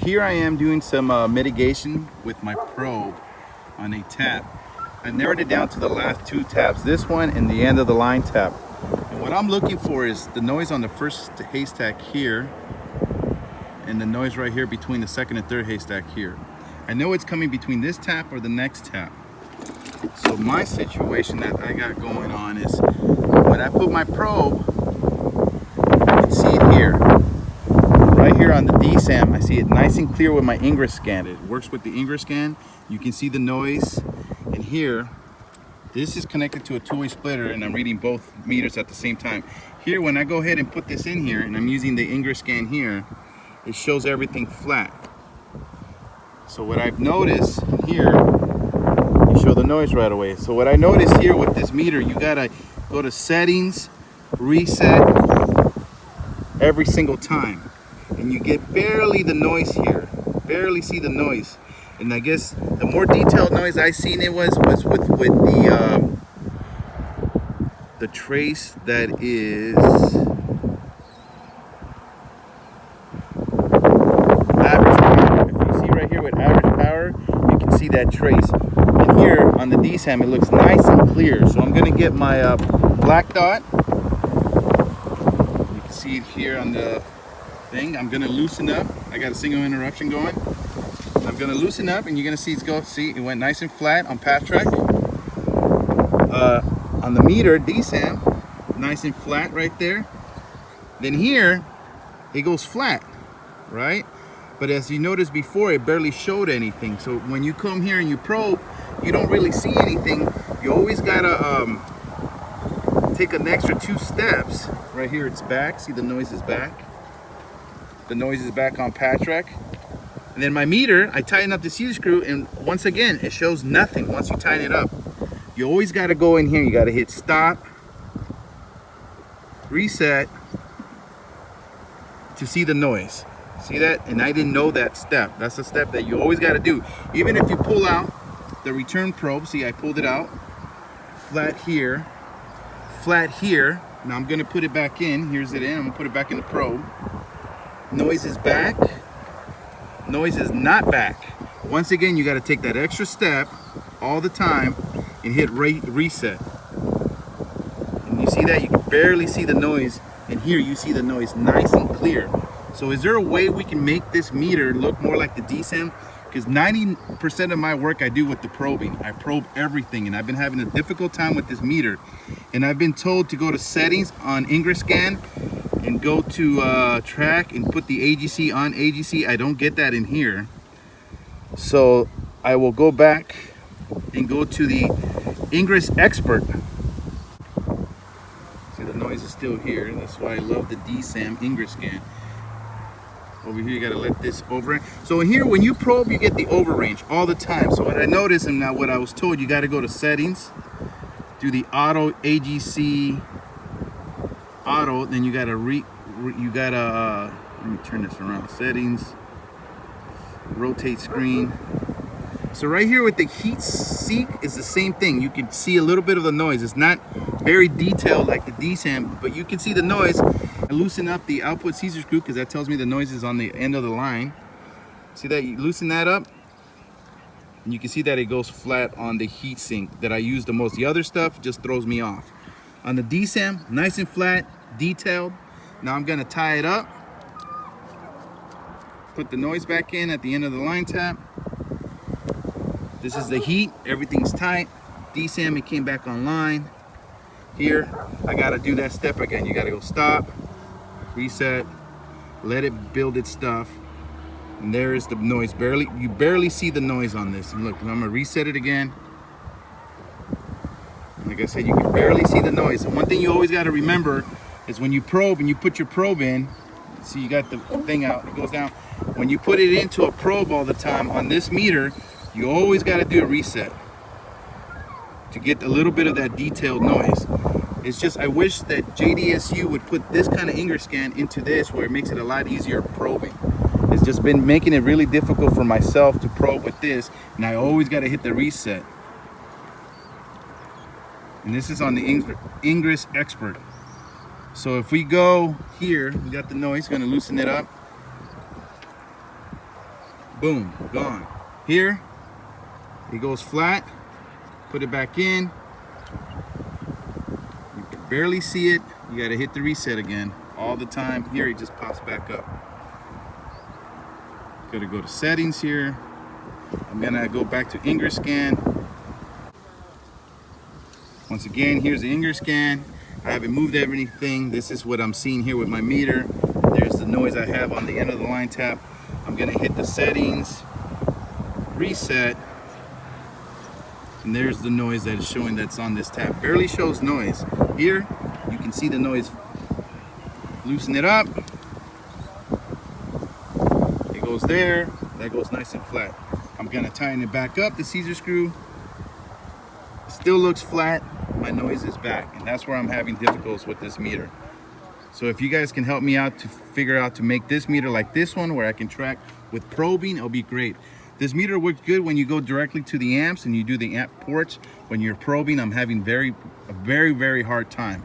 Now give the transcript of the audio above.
here I am doing some mitigation with my probe on a tap. I narrowed it down to the last two taps, this one and the end of the line tap. And what I'm looking for is the noise on the first haystack here and the noise right here between the second and third haystack here. I know it's coming between this tap or the next tap. So my situation that I got going on is when I put my probe, I can see it here. Right here on the DSAM, I see it nice and clear with my ingress scan. It works with the ingress scan. You can see the noise. And here, this is connected to a two-way splitter and I'm reading both meters at the same time. Here, when I go ahead and put this in here and I'm using the ingress scan here, it shows everything flat. So what I've noticed here, you show the noise right away. So what I noticed here with this meter, you gotta go to settings, reset every single time. And you get barely the noise here, barely see the noise. And I guess the more detailed noise I seen it was with the trace that is average power. If you see right here with average power, you can see that trace. And here on the DSAM, it looks nice and clear. So I'm gonna get my black dot. You can see it here on the thing. I'm gonna loosen up. I got a single interruption going. I'm gonna loosen up and you're gonna see it's go. See, it went nice and flat on path track. On the meter, DSAM, nice and flat right there. Then here, it goes flat, right? But as you noticed before, it barely showed anything. So when you come here and you probe, you don't really see anything. You always gotta take an extra 2 steps. Right here, it's back. See, the noise is back. The noise is back on path track. And then my meter, I tighten up the C screw, and once again, it shows nothing once you tighten it up. You always got to go in here. You got to hit stop, reset to see the noise. See that? And I didn't know that step. That's a step that you always got to do. Even if you pull out the return probe, see, I pulled it out, flat here, flat here. Now I'm going to put it back in. Here's it in. I'm going to put it back in the probe. Noise is back. Noise is not back. Once again, you got to take that extra step all the time and hit reset. And you see that? You can barely see the noise, and here you see the noise nice and clear. So is there a way we can make this meter look more like the DSAM? Because 90% of my work I do with the probing. I probe everything, and I've been having a difficult time with this meter. And I've been told to go to settings on ingress scan and go to track and put the AGC on AGC. I don't get that in here. So I will go back and go to the ingress expert. See, the noise is still here. That's why I love the DSAM ingress scan. Over here, you gotta let this over. So in here, when you probe, you get the over range all the time. So what I noticed, and now what I was told, you gotta go to settings, do the auto AGC auto, then you gotta let me turn this around. Settings, rotate screen. So right here with the heat seek is the same thing. You can see a little bit of the noise. It's not very detailed like the DSAM, but you can see the noise. I loosen up the output Caesar screw because that tells me the noise is on the end of the line. See that? You loosen that up and you can see that it goes flat on the heat sink that I use the most. The other stuff just throws me off. On the DSAM, nice and flat, detailed. Now I'm gonna tie it up, put the noise back in at the end of the line tap. This is the heat, everything's tight. DSAM, it came back online. Here, I gotta do that step again. You gotta go stop, reset, let it build its stuff. And there is the noise. You barely see the noise on this. And look, I'm gonna reset it again. Like I said, you can barely see the noise. And one thing you always gotta remember is when you probe and you put your probe in, see you got the thing out, it goes down. When you put it into a probe all the time on this meter, you always gotta do a reset to get a little bit of that detailed noise. It's just, I wish that JDSU would put this kind of ingress scan into this where it makes it a lot easier probing. It's just been making it really difficult for myself to probe with this, and I always gotta hit the reset. And this is on the ingress expert. So if we go here, we got the noise, gonna loosen it up. Boom, gone. Here, it goes flat. Put it back in. You can barely see it. You gotta hit the reset again all the time. Here, it just pops back up. Gotta go to settings here. I'm gonna go back to ingress scan. Once again, here's the ingress scan. I haven't moved everything. This is what I'm seeing here with my meter. There's the noise I have on the end of the line tap. I'm gonna hit the settings, reset, and there's the noise that is showing that's on this tap. Barely shows noise. Here, you can see the noise. Loosen it up. It goes there. That goes nice and flat. I'm gonna tighten it back up, the Caesar screw. Still looks flat. My noise is back, and that's where I'm having difficulties with this meter. So if you guys can help me out to figure out to make this meter like this one where I can track with probing, it'll be great. This meter works good when you go directly to the amps and you do the amp ports. When you're probing, I'm having a very hard time.